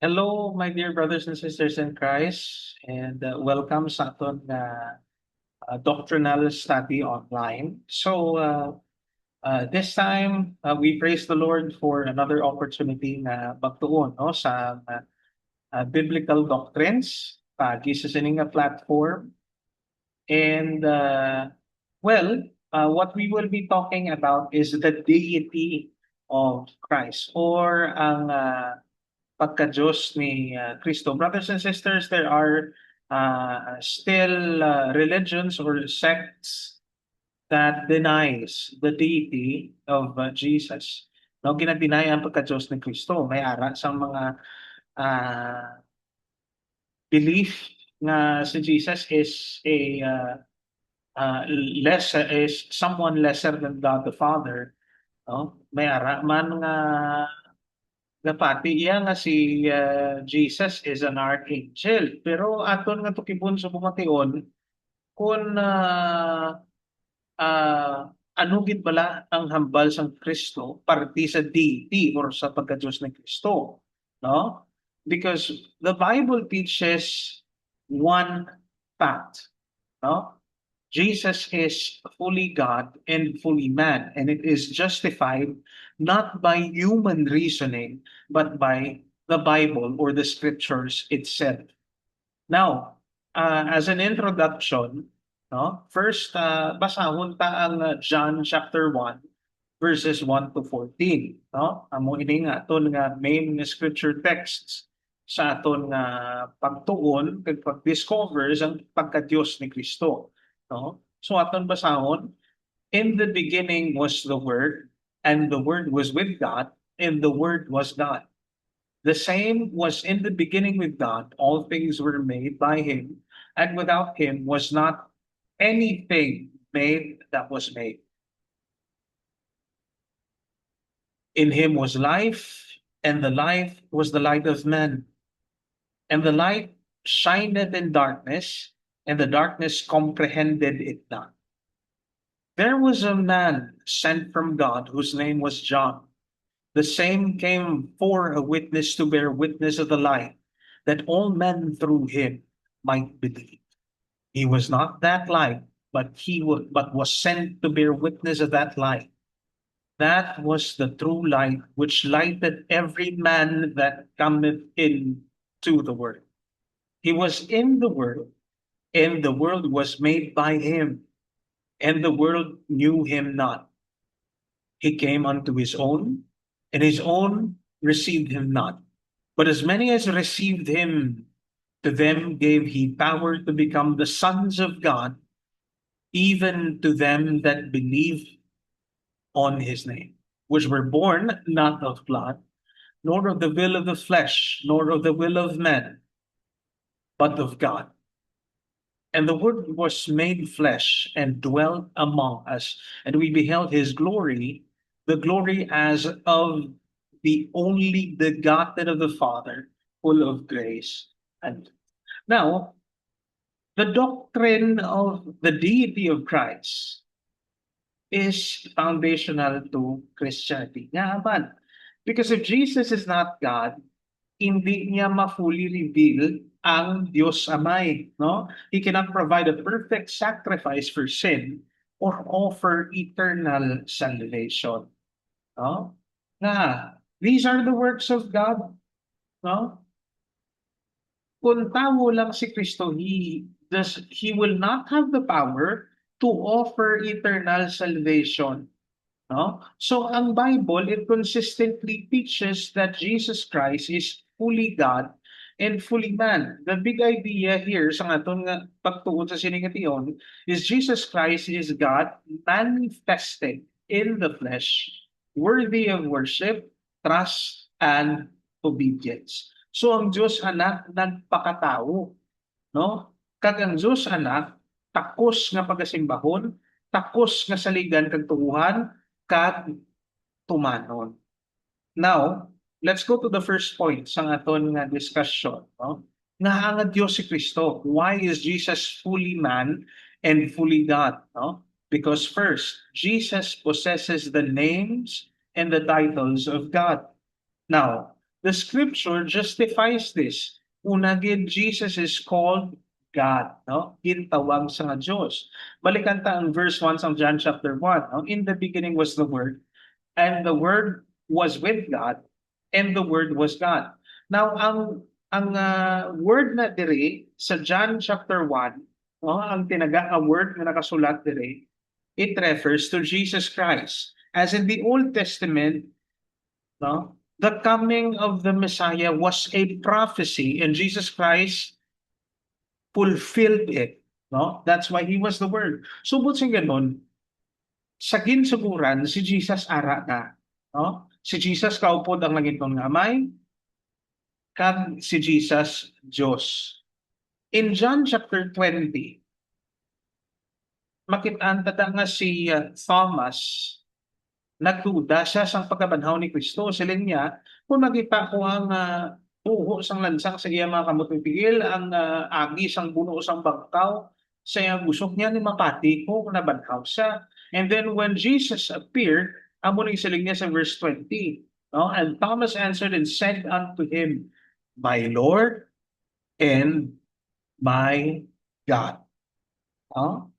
Hello, my dear brothers and sisters in Christ, and welcome sa aton doctrinal study online. This time, we praise the Lord for another opportunity na magtuon no, sa biblical doctrines pagi sa sining nga platform. And what we will be talking about is the deity of Christ or ang pagka-Diyos ni Kristo. Brothers and sisters, there are still religions or sects that denies the deity of Jesus. No, ginadeny ang pagka-Diyos ni Kristo. May ara sa mga uh, belief na si Jesus is a is someone lesser than God the Father. No? May ara man nga Dapati iya nga si Jesus is an archangel. Pero aton nga tukibon sa bumation kung ano gid bala ang hambal sang Kristo parti sa deity or sa pagka-Diyos ni Kristo, no? Because the Bible teaches one fact, no? Jesus is fully God and fully man, and it is justified not by human reasoning, but by the Bible or the scriptures itself. Now, as an introduction, no, first, basahon ta ang John chapter 1, verses 1 to 14. No? Amo ini nga aton nga main scripture texts sa aton nga pagtuon kag pag-discover sa pagka-Dios ni Kristo. No? So aton basahon, in the beginning was the Word, and the Word was with God, and the Word was God. The same was in the beginning with God. All things were made by him, and without him was not anything made that was made. In him was life, and the life was the light of men. And the light shineth in darkness, and the darkness comprehended it not. There was a man sent from God whose name was John. The same came for a witness to bear witness of the light, that all men through him might believe. He was not that light, but was sent to bear witness of that light. That was the true light which lighted every man that cometh into the world. He was in the world, and the world was made by him, and the world knew him not. He came unto his own, and his own received him not. But as many as received him, to them gave he power to become the sons of God, even to them that believe on his name, which were born not of blood, nor of the will of the flesh, nor of the will of men, but of God. And the Word was made flesh and dwelt among us, and we beheld his glory, the glory as of the only begotten of the Father, full of grace. And now, the doctrine of the deity of Christ is foundational to Christianity. Nga man, because if Jesus is not God, hindi niya ma-fully reveal ang Diyos Amay, no? He cannot provide a perfect sacrifice for sin or offer eternal salvation, no? Nga, these are the works of God, no? Kung tao lang si Kristo, he will not have the power to offer eternal salvation. No? So ang Bible, it consistently teaches that Jesus Christ is fully God and fully man. The big idea here sa aton nga pagtuon sa siningation is Jesus Christ is God manifested in the flesh, worthy of worship, trust, and obedience. So ang Diyos anak nagpakatao, no? Kag ang Diyos anak takos nga pagasimbahon, takos nga saligan kag tuuhan, kag tumanon. Now, let's go to the first point sa aton nga discussion, no? Nga ang Dios si Kristo. Why is Jesus fully man and fully God, no? Because first, Jesus possesses the names and the titles of God. Now, the scripture justifies this. Una gid, Jesus is called God, no? Gintawag sa nga Diyos. Balikan ta ang verse 1 sa John chapter 1. No? In the beginning was the Word, and the Word was with God, and the Word was God. Now, ang word na diri sa John chapter 1, no, ang tinaga a word na nakasulat diri, it refers to Jesus Christ. As in the Old Testament, no, the coming of the Messiah was a prophecy, and Jesus Christ fulfilled it. No? That's why he was the Word. Subot sa ganun, sa ginsuguran, si Jesus ara na. No? Si Jesus kaupod ang langit ng amay, kag si Jesus Diyos. In John chapter 20, makitaan tata nga si Thomas, nagduda siya sang pagkabanhaw ni Kristo. Silin niya, kung makita ko ang buho sang lansang sa iya mga kamot pigil, ang agi sang buno sang bangkaw, saya gusok niya ni mapati ko na banhaw siya. And then when Jesus appeared, amo ning siling niya sa verse 20. No? And Thomas answered and said unto him, My Lord and my God. No?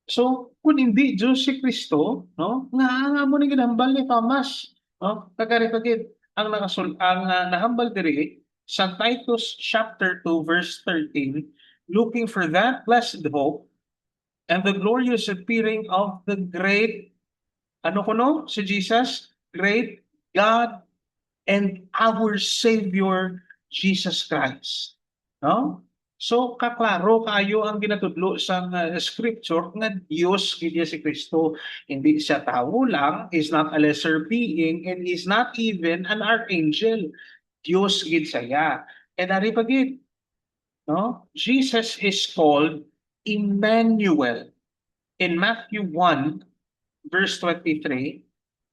So, kung hindi Diyos si Kristo, no, nga mo ni ginambal ni Thomas, no, kagari-kagid, ang nahambal diri sa Titus chapter 2 verse 13, looking for that blessed hope and the glorious appearing of the great, ano kuno, si Jesus, great God and our Savior, Jesus Christ. No? So, kaklaro kayo ang ginatudlo sa scripture nga Diyos gid si Kristo. Hindi siya tao lang, is not a lesser being, and is not even an archangel. Diyos gid siya. And ari pagid, no? Jesus is called Emmanuel. In Matthew 1, verse 23,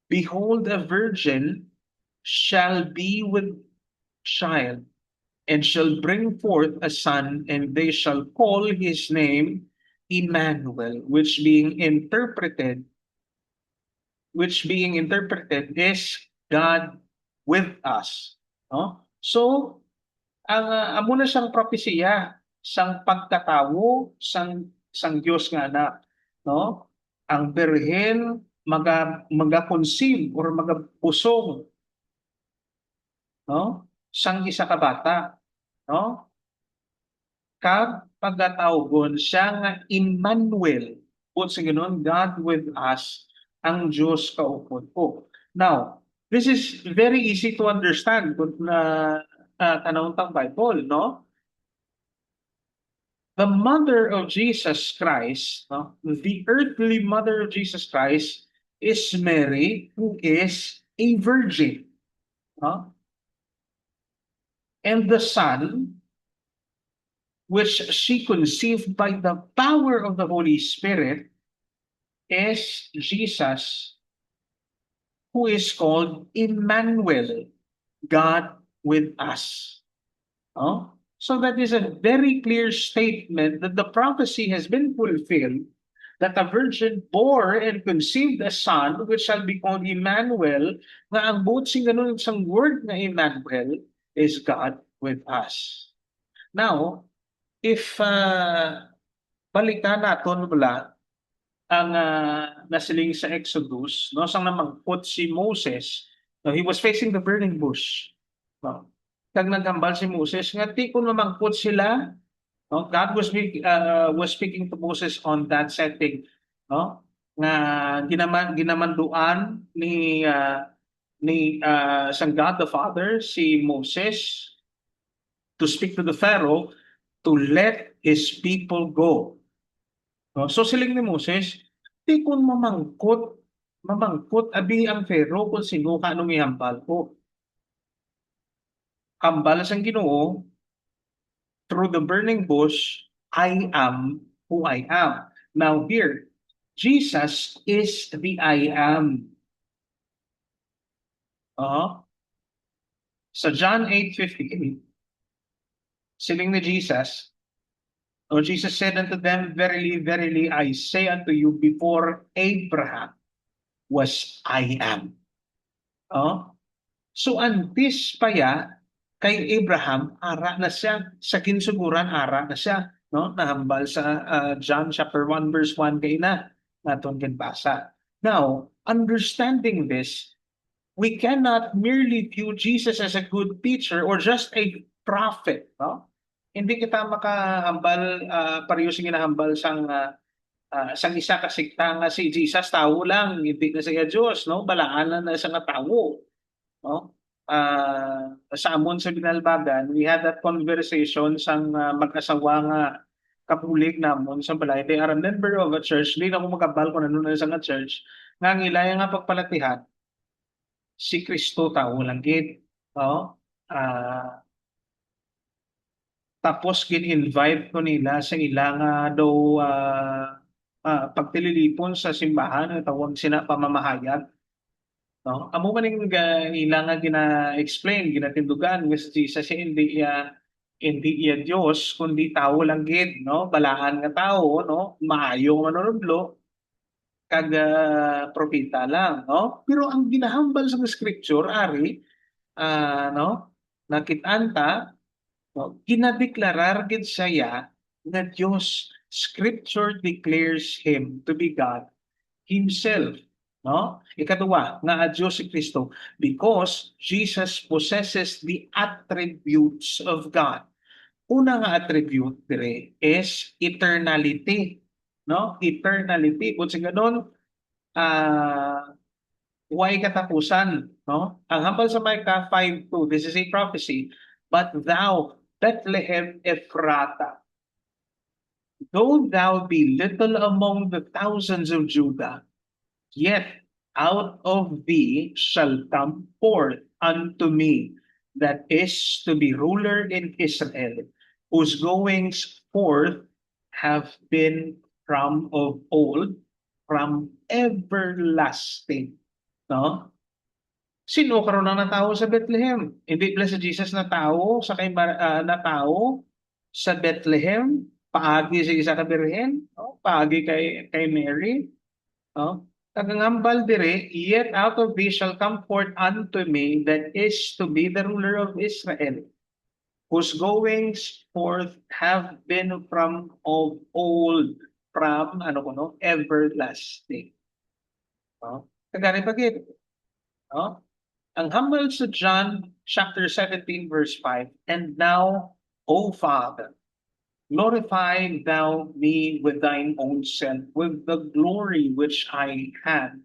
Behold, a virgin shall be with child, and shall bring forth a son, and they shall call his name Emmanuel, which being interpreted is God with us. No? So, amo na siyang propesya, sang pagkatawo sang Dios nga anak, no? Ang birhen maga-conceive or magapusong, no? Sang isa ka bata, no? Kag pagkatawgon siya nga Emmanuel. Kung sa ganoon, God with us, ang Diyos kaupod ko. Now, this is very easy to understand kung na tanawang tang Bible, no? The mother of Jesus Christ, no? The earthly mother of Jesus Christ is Mary, who is a virgin. No? And the Son, which she conceived by the power of the Holy Spirit, is Jesus, who is called Emmanuel, God with us. Oh? So that is a very clear statement that the prophecy has been fulfilled, that a virgin bore and conceived a son which shall be called Emmanuel, na ang buot sing ganun isang word na Emmanuel is God with us. Now, if balikan natin wala ang nasiling sa Exodus, no, sang namangkot si Moses, no, he was facing the burning bush. No? Kag naghambal si Moses nga ti kun mamangkot sila, no, God was speaking to Moses on that setting, no, nga ginamanduan ni sang God the Father si Moses to speak to the Pharaoh to let his people go. No? So siling ni Moses, di kun mamangkot abi ang Pharaoh kung sino ka nung ihambal ko. Hambal sang Ginoo, through the burning bush, I am who I am. Now here, Jesus is the I am. Sa John 8:58, siling ni Jesus, Jesus said unto them, Verily, verily, I say unto you, before Abraham was I am. So antes pa kay Abraham, ara na siya. Sa kinsuguran, ara na siya. No? Nahambal sa John chapter 1 verse 1 kay na. Naton basa. Now, understanding this, we cannot merely view Jesus as a good teacher or just a prophet. No? Hindi kita makahambal, pareho sing ginahambal sang isa kasigta nga si Jesus, tao lang, hindi na siya Diyos. No? Balaan na siya nga tao. No? Sa amon sa Binalbagan, we had that conversation sang mag-asawa nga kapulig namon sa balay. They are a member of a church. Di na ako magabal kung ano na sa nga church. Nga ngilaya nga pagpalatihan, si Kristo tao lang gid. No? Ah, tapos gin-invite ko nila sa ilang daw pagtililipon sa simbahan, tawag sina pamamahayag. No? Amo man ning ilang gina-explain, ginatindugan nga si Jesus hindi iya Dios kundi tao lang gid, no? Balaan nga tao, no? Maayo manunodlo kag propeta lang, no? Pero ang ginahambal sa scripture ari no? Nakitanta, no? Ginadeklarar gid siya nga Dios. Scripture declares him to be God himself. No? Ikaduwa, nga a Diyos si Kristo because Jesus possesses the attributes of God. Una nga attribute dire is eternality. No? Eternality. Kung sa ganun, why katapusan? No? Ang hambal sa Micah 5:2, this is a prophecy, but thou, Bethlehem Ephrata, though thou be little among the thousands of Judah, yet out of thee shall come forth unto me that is to be ruler in Israel, whose goings forth have been from of old, from everlasting. No? Sino karon ang natao sa Bethlehem? Hindi pala si Jesus na tao sa na tao sa Bethlehem, paagi sa isa ka birhen, no? Paagi kay Mary. No? Kagangambal dire, yet out of thee shall come forth unto me that is to be the ruler of Israel, whose goings forth have been from of old, from ano ko no, everlasting. No? Kagani bagit, no? Ang humble sa John chapter 17 verse 5, and now, O Father, glorify thou me with thine own self, with the glory which I had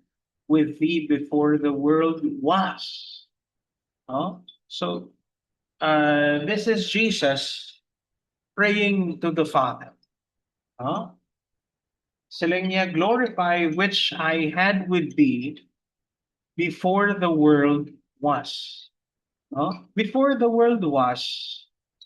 with thee before the world was. Oh? So, this is Jesus praying to the Father. Oh? Sila niya, glorify which I had with thee before the world was. No? Before the world was,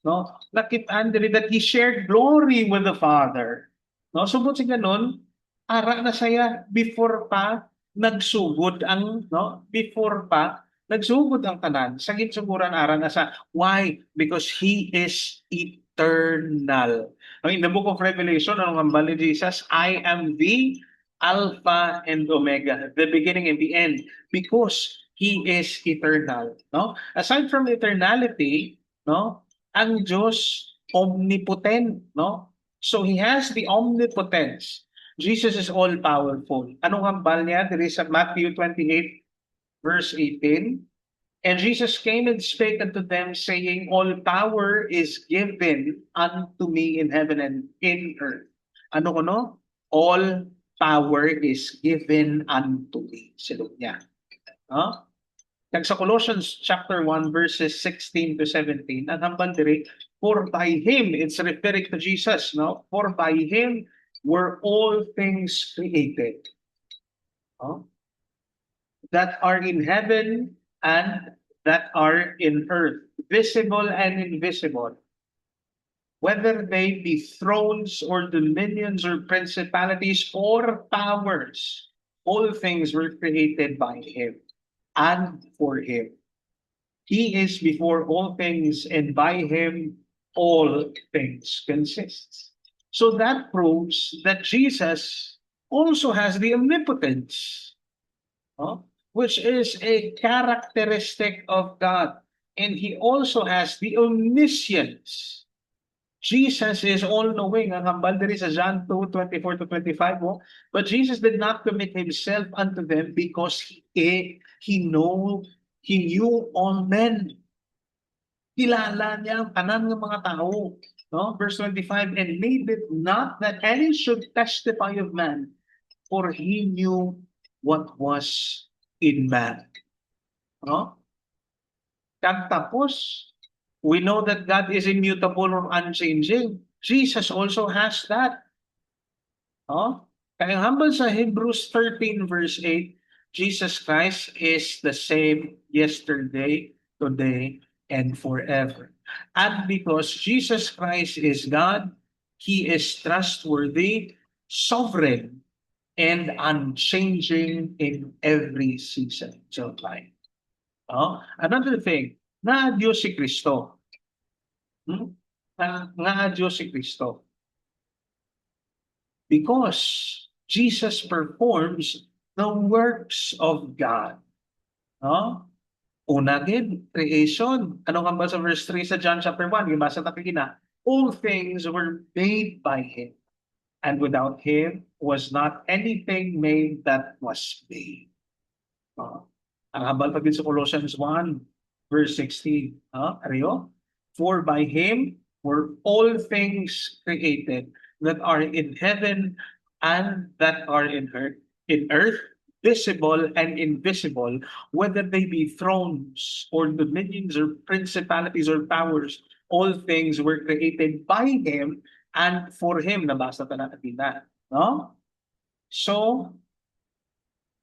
no? Nakita diri that he shared glory with the Father. No? Subot sa ganun, ara na saya before pa nagsugod ang no, before pa nagsugod ang tanan. Sa gitsuguran ara na sa why? Because he is eternal. No, in the book of Revelation, ang hambal ni Jesus, I am the Alpha and Omega, the beginning and the end, because he is eternal. No? Aside from eternality, no, ang Diyos omnipotent, no? So he has the omnipotence. Jesus is all powerful. Anong hambal niya? There is a Matthew 28 verse 18. And Jesus came and spake unto them, saying, all power is given unto me in heaven and in earth. Ano ko no? All power is given unto me. Silog niya. No? Sa Colossians chapter 1 verses 16 to 17, ang hambal dire, for by him, it's referring to Jesus, no? For by him were all things created. No? That are in heaven and that are in earth, visible and invisible, whether they be thrones or dominions or principalities or powers, all things were created by him and for him. He is before all things, and by him all things consist. So that proves that Jesus also has the omnipotence. No? which is a characteristic of God. And he also has the omniscience. Jesus is all-knowing. Ang hambal diri sa John 2:24 to 25 mo. But Jesus did not commit himself unto them because he knew all men. Kilala niya ang tanan ng mga tao. No? Verse 25, and made it not that any should testify of man, for he knew what was in man. No? Kag tapos, we know that God is immutable or unchanging. Jesus also has that. No? Kaya hambal sa Hebrews 13 verse 8, Jesus Christ is the same yesterday, today, and forever. And because Jesus Christ is God, He is trustworthy, sovereign, and unchanging in every season of life. Another thing, nga Diyos si Kristo. Nga Diyos si Kristo. Because Jesus performs the works of God. No? Una gid, creation. Ano nga ba sa verse 3 sa John chapter 1? Gibasa ta kina. All things were made by Him, and without Him was not anything made that was made. Ang habal pa sa Colossians 1, verse 16. Ariyo? For by Him were all things created that are in heaven and that are in earth, visible and invisible, whether they be thrones or dominions or principalities or powers, all things were created by Him and for Him. Nabasa ta natin na. No? So,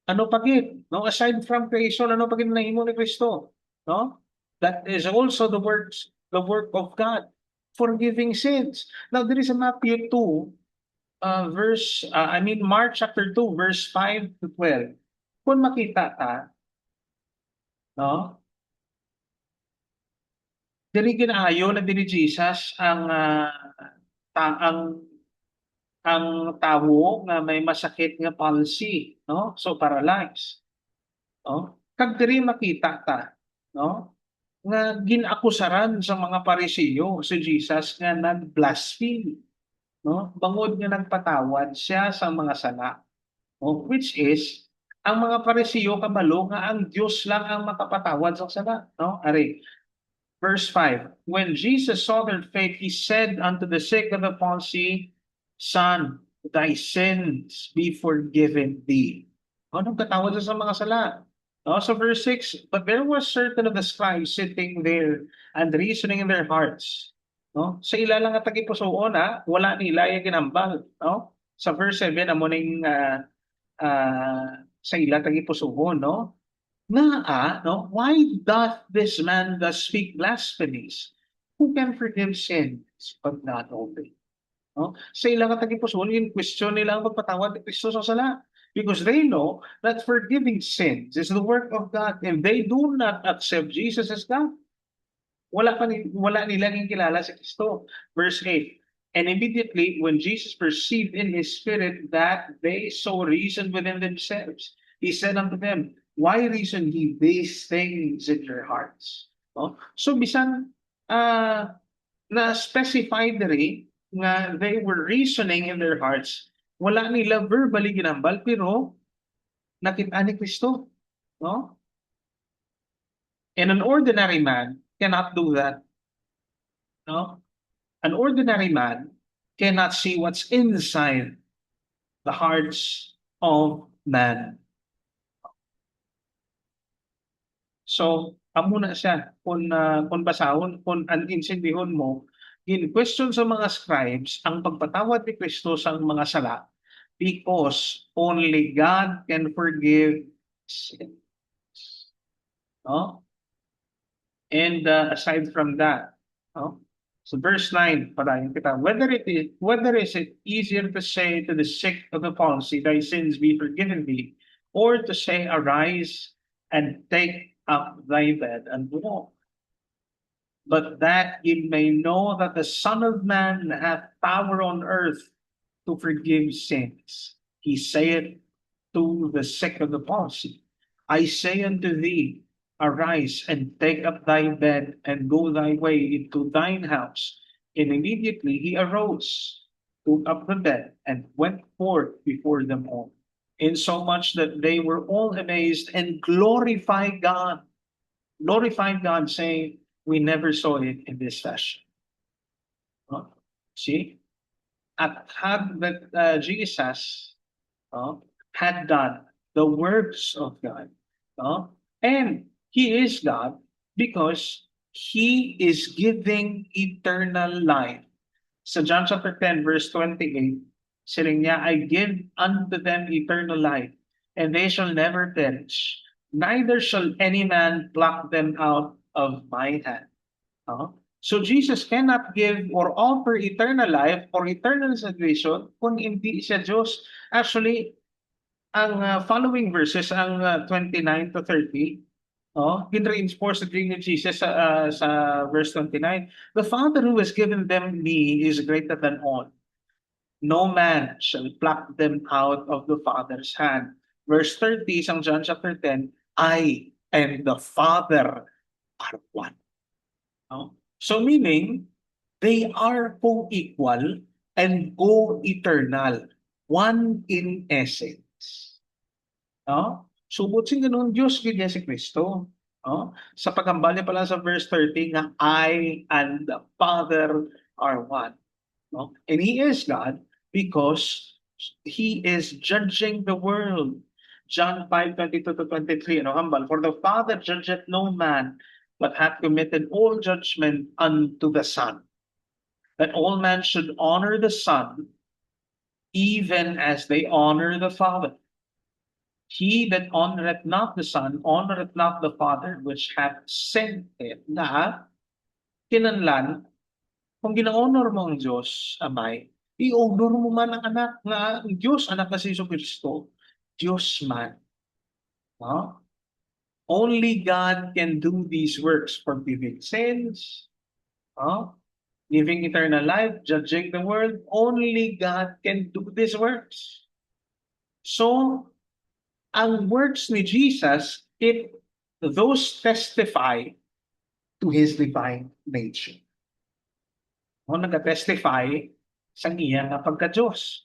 ano pa gid? No? Aside from creation, ano pa gid nahimo ni Kristo? No? That is also the work of God, forgiving sins. Now, there is a Matthew 2, Mark chapter 2, verse 5 to 12. Kung makita ta, no? Diri ginaayo na diri Jesus ang ta- ang ang tawo nga may masakit nga palsy, no? So paralyzed, no? Kag diri makita ta, no? Nga ginakusaran sa mga Parisiyo si Jesus nga nag-blaspheme, no? Bangod nga nagpatawad siya sa mga sala. Oh, which is, ang mga Parisiyo kabalo nga ang Diyos lang ang makapatawad sa sala. No? Ari, verse 5, when Jesus saw their faith, He said unto the sick of the palsy, Son, thy sins be forgiven thee. Anong katawad sa mga sala? No? So verse 6, but there was certain of the scribes sitting there and reasoning in their hearts. No? Sa ila lang at tagipusoon, wala nila yung ginambal. No? Sa verse 7, amo ning sa ila tagipusoon, no? No? Why doth this man thus speak blasphemies? Who can forgive sins but not only? No? Sa ilang tagipusoon, yung question nila ang pagpatawad ni Kristo sa sala. Because they know that forgiving sins is the work of God and they do not accept Jesus as God. Wala nilang kilala si Kristo. Verse 8, and immediately when Jesus perceived in his spirit that they so reasoned within themselves, He said unto them, why reason ye these things in your hearts? No? So bisan na-specify diri nga they were reasoning in their hearts, wala nila verbally ginambal, pero nakita ni Kristo. No? And an ordinary man cannot do that. No? An ordinary man cannot see what's inside the hearts of man. So, amo na siya kung basahon, kung an-insindihon mo, in question sa mga scribes ang pagpatawad ni Kristo sa mga sala because only God can forgive sins. No? And aside from that, no? So verse 9, padayon kita, whether is it easier to say to the sick of the palsy, thy sins be forgiven thee, or to say, arise and take up thy bed and walk. But that ye may know that the Son of Man hath power on earth to forgive sins. He saith to the sick of the palsy, I say unto thee, arise and take up thy bed and go thy way into thine house. And immediately he arose, took up the bed, and went forth before them all, insomuch that they were all amazed and glorified God, saying, we never saw it in this fashion. No? See? At had that Jesus had done the works of God, no? And He is God because He is giving eternal life. So John chapter 10, verse 28, saying niya, I give unto them eternal life, and they shall never perish, neither shall any man pluck them out of my hand. So Jesus cannot give or offer eternal life or eternal salvation kung hindi siya Diyos. Actually, ang following verses, ang 29 to 30, in-reinforce the dream of Jesus sa verse 29. The Father who has given them me is greater than all. No man shall pluck them out of the Father's hand. Verse 30, isang John chapter 10, I and the Father are one. No? So meaning, they are co-equal and co-eternal. One in essence. No? Subot si ganun Diyos kaya si Kristo. No? Sa pagkambali pala sa verse 30 nga, I and the Father are one. No? And He is God because He is judging the world. John 5:22 to 23, ano hambal? For the Father judgeth no man, but hath committed all judgment unto the Son, that all men should honor the Son, even as they honor the Father. He that honoreth not the Son, honoreth not the Father which hath sent him. Na, kinanlan, kung gina-honor mo ang Diyos, Amay, i-honor mo man ang anak nga Diyos, anak na si Jesu Cristo, Diyos man. No? Only God can do these works, forgiving sins, giving eternal life, judging the world. Only God can do these works. So, ang works ni Jesus, if those testify to His divine nature. Nag-testify sa iya nga pagka-Diyos.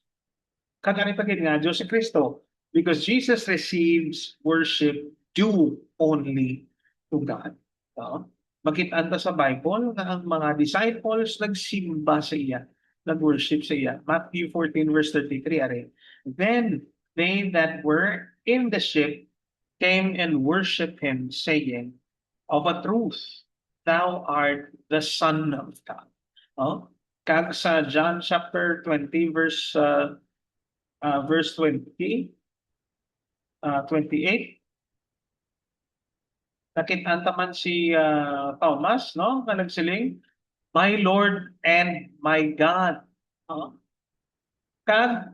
Kaganipagin nga Diyos si Kristo. Because Jesus receives worship due only to God. Makita sa Bible na ang mga disciples nagsimba sa iya, nag-worship sa iya. Matthew 14 verse 33, are. Then they that were in the ship came and worshiped Him, saying, of a truth, Thou art the Son of God. Kag sa John chapter 20 verse 20, 28, nakita man si Thomas, no? Na nagsiling, my Lord and my God. Kag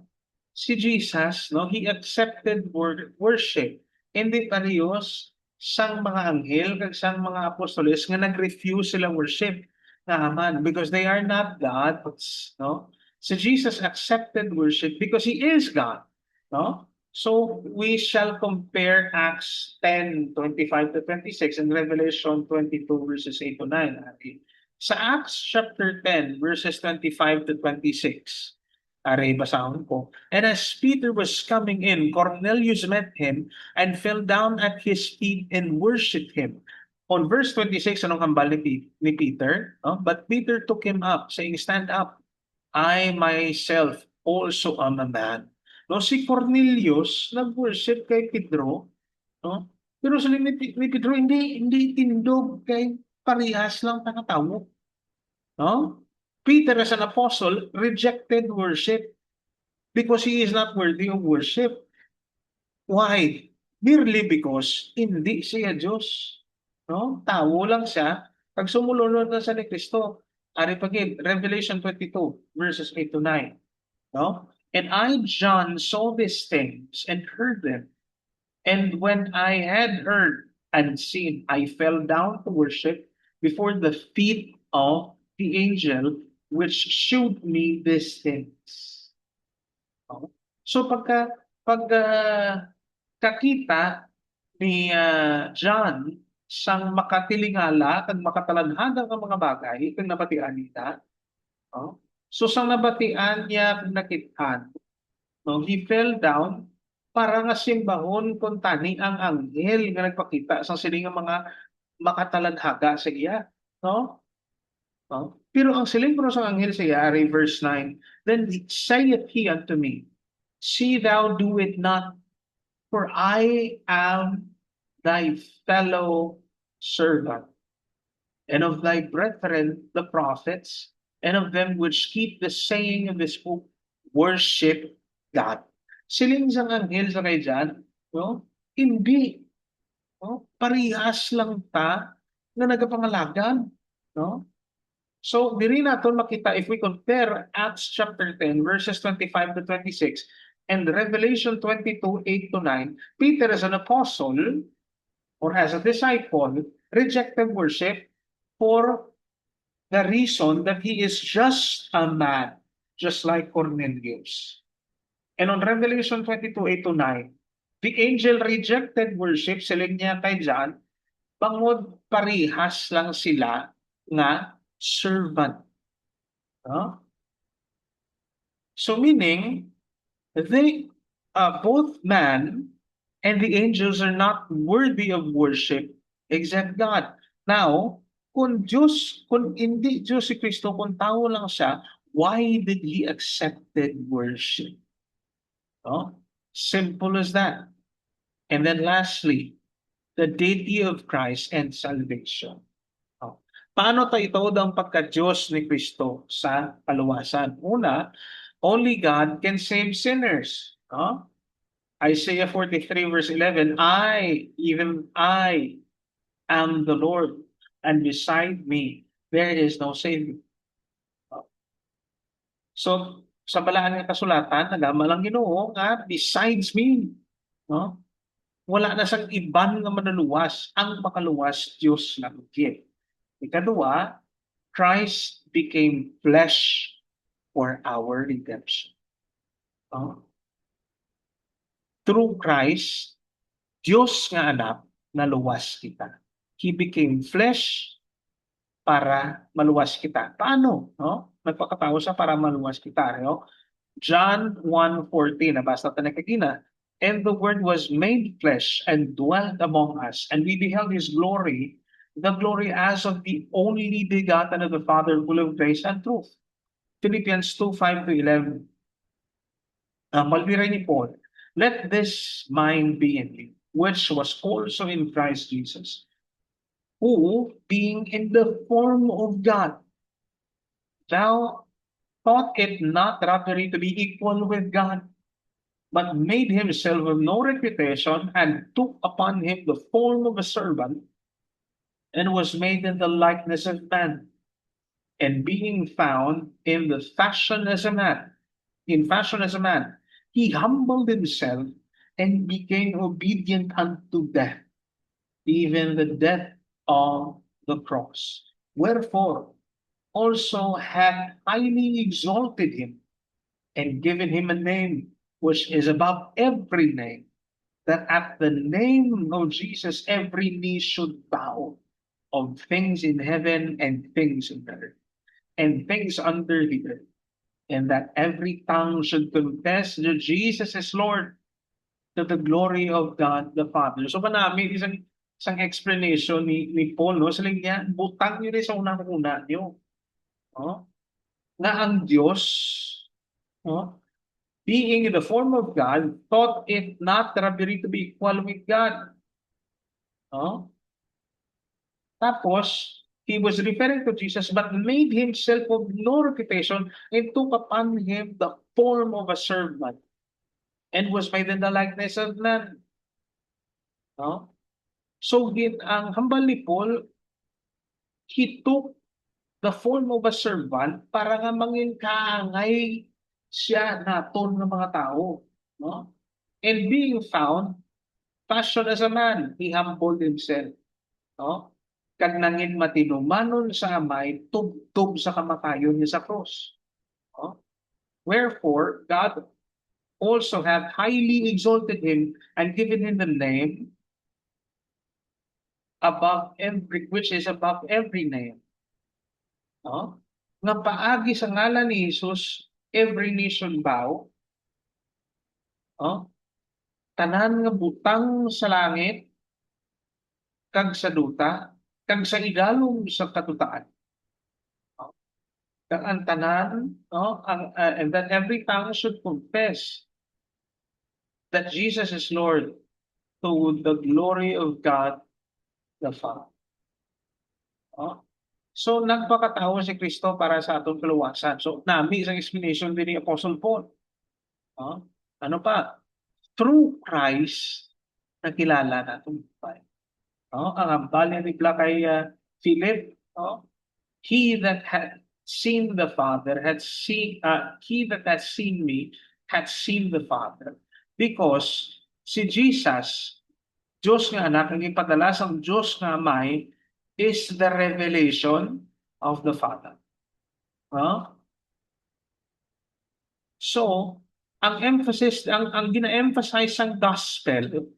si Jesus, no? He accepted worship. Hindi parehos sang mga anghel kag sang mga apostoles nga nag-refuse sila worship naman because they are not gods, no? So Jesus accepted worship because He is God, no? So we shall compare Acts 10:25 to 26 and Revelation 22 verses 8 to 9. Okay? Sa Acts chapter 10 verses 25 to 26, aray basahon ko. And as Peter was coming in, Cornelius met him and fell down at his feet and worshipped him. On verse 26, anong hambal ni Peter? But Peter took him up, saying, stand up. I myself also am a man. No, si Cornelius nag-worship kay Pedro, no? Pero sa ni Pedro hindi tindog kay parehas lang tawo. No? Peter as an apostle rejected worship because he is not worthy of worship. Why? Merely because hindi siya Diyos. No? Tao lang siya. Pag sumulunod na sa ni Kristo, ari pagin, Revelation 22, verses 8 to 9. No? And I, John, saw these things and heard them. And when I had heard and seen, I fell down to worship before the feet of the angel which showed me these things. So pag kakita ni John sang makatilingala kag makatalanhaga nga mga bagay kag nabatian nita. No? So sang nabatian niya kag nakit-an, no, he fell down para nga simbahon kung tani ang anghel nga nagpakita sa sini nga mga makatalanhaga sa iya. No? No? Pero ang silingro sa anghel sa iya, verse 9, then saith he unto me, see thou do it not, for I am thy fellow servant, and of thy brethren the prophets, and of them which keep the saying of this book, worship God. Siling sang anghel sa kay dyan, no? Hindi. No? Parihas lang ta na nagapangalagan. No? So, diri naton makita if we compare Acts chapter 10 verses 25 to 26 and Revelation 22, 8 to 9, Peter as an apostle or as a disciple rejected worship for the reason that he is just a man, just like Cornelius. And on Revelation 22, 8 to 9, the angel rejected worship, siling niya kay John, bangod parihas lang sila nga servant. No? So meaning, they, both man and the angels are not worthy of worship except God. Now, kung hindi Diyos si Kristo, kung tao lang siya, why did He accepted worship? No? Simple as that. And then lastly, the deity of Christ and salvation. Oh. Paano tayo ituod ang pagka-Diyos ni Kristo sa kaluwasan? Una, only God can save sinners. No? Isaiah 43 verse 11, even I, am the Lord, and beside me, there is no Savior. So, sa balaan ng kasulatan, nagama lang Ginoo nga besides me, no? Wala na sang iban nga manaluwas, ang makaluwas Dios lang gid. Ikadua, Christ became flesh for our redemption. No? Through Christ, Dios nga anak, naluwas kita. He became flesh para maluwas kita. Paano? No? Nagpakatao siya para maluwas kita. No? John 1:14, nabasa tayo na kagina. And the Word was made flesh and dwelt among us, and we beheld His glory, the glory as of the only begotten of the Father, full of grace and truth. Philippians 2:5 to 11. Malbira ni Paul, let this mind be in you, which was also in Christ Jesus, who, being in the form of God, thou thought it not robbery to be equal with God, but made himself of no reputation, and took upon him the form of a servant, and was made in the likeness of man. And being found in the fashion as a man, in fashion as a man, he humbled himself and became obedient unto death, even the death of the cross. Wherefore also hath highly exalted him and given him a name which is above every name, that at the name of Jesus every knee should bow, of things in heaven and things in earth and things under the earth, and that every tongue should confess that Jesus is Lord, to the glory of God the Father. So manami isang explanation ni Paul, no? Saling niya, butang yun sa unang-una niyo. No? Na ang Diyos, no? Being in the form of God, thought it not robbery to be equal with God. No? Tapos, he was referring to Jesus, but made himself of no reputation and took upon him the form of a servant and was made in the likeness of man. No? So, ang hambal ni Paul, he took the form of a servant para nga mangin kaangay siya naton ng mga tao. No? And being found, fashioned as a man, he humbled himself. No? Kag nangin matinumanon sa amay, tubtob sa kamatayon niya sa cross. No? Wherefore, God also hath highly exalted him and given him the name which is above every name. No? Nga paagi sa ngalan ni Jesus, every knee should bow. No? Tanan nga butang sa langit, kag sa duta, kag sa igalom sa katutaan. No? Kag ang tanan, no? And that every tongue should confess that Jesus is Lord to the glory of God the Father. No? So nagpakatao si Kristo para sa atong kaluwasan. So nami isang explanation din ni Apostle Paul. No? Ano pa? Through Christ, nakilala natin buhay. No? Ang ambal ni kay Philip, no? He that had seen the Father had seen, he that has seen me had seen the Father. Because si Jesus, Diyos nga anak, ang ipadala sa Diyos nga Amay, is the revelation of the Father. No? So, ang emphasis, ang gina-emphasize ng gospel,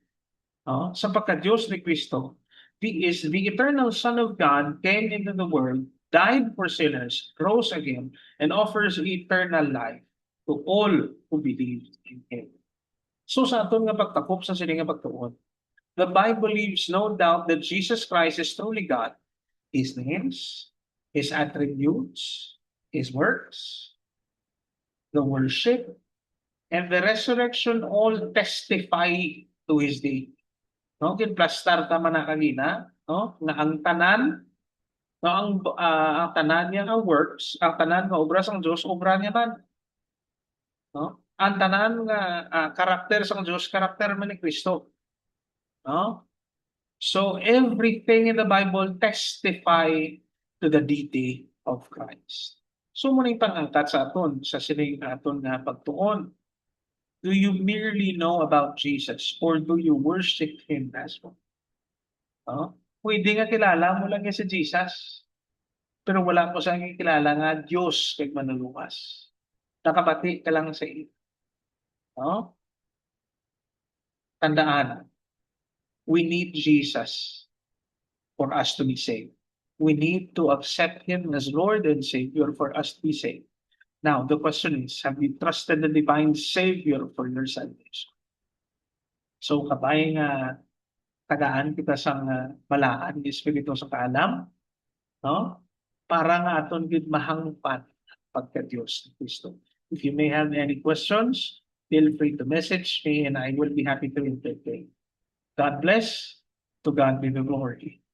sa pagka-Diyos ni Kristo, is the eternal Son of God came into the world, died for sinners, rose again, and offers eternal life to all who believe in Him. So sa aton nga pagtakop sa sini nga pagtuon, the Bible leaves no doubt that Jesus Christ is truly God. His names, His attributes, His works, the worship, and the resurrection all testify to His deity. No, ginplastar ta man na kanina, no, nga ang tanan, no, ang tanan niya nga works, ang tanan nga obra sang Dios, obra niya man. No? Ang tanan nga karakter sang Dios, karakter man ni Kristo. No? So everything in the Bible testify to the deity of Christ. So muna yung pangangkat sa aton, sa sining aton nga pagtuon. Do you merely know about Jesus or do you worship Him as well? Pwede nga kilala mo lang yan si Jesus, pero wala ko sa kilala nga Diyos kag manulukas. Nakabati ka lang sa iyo. No? Tandaan, we need Jesus for us to be saved. We need to accept Him as Lord and Savior for us to be saved. Now, the question is, have you trusted the divine Savior for your salvation? So, kabay nga tagaan kita sa malaan ng Espiritu sa kaalam, no? Para nga aton gid mahangpan pagka-Diyos ni Kristo. If you may have any questions, feel free to message me and I will be happy to entertain. God bless. To God be the glory.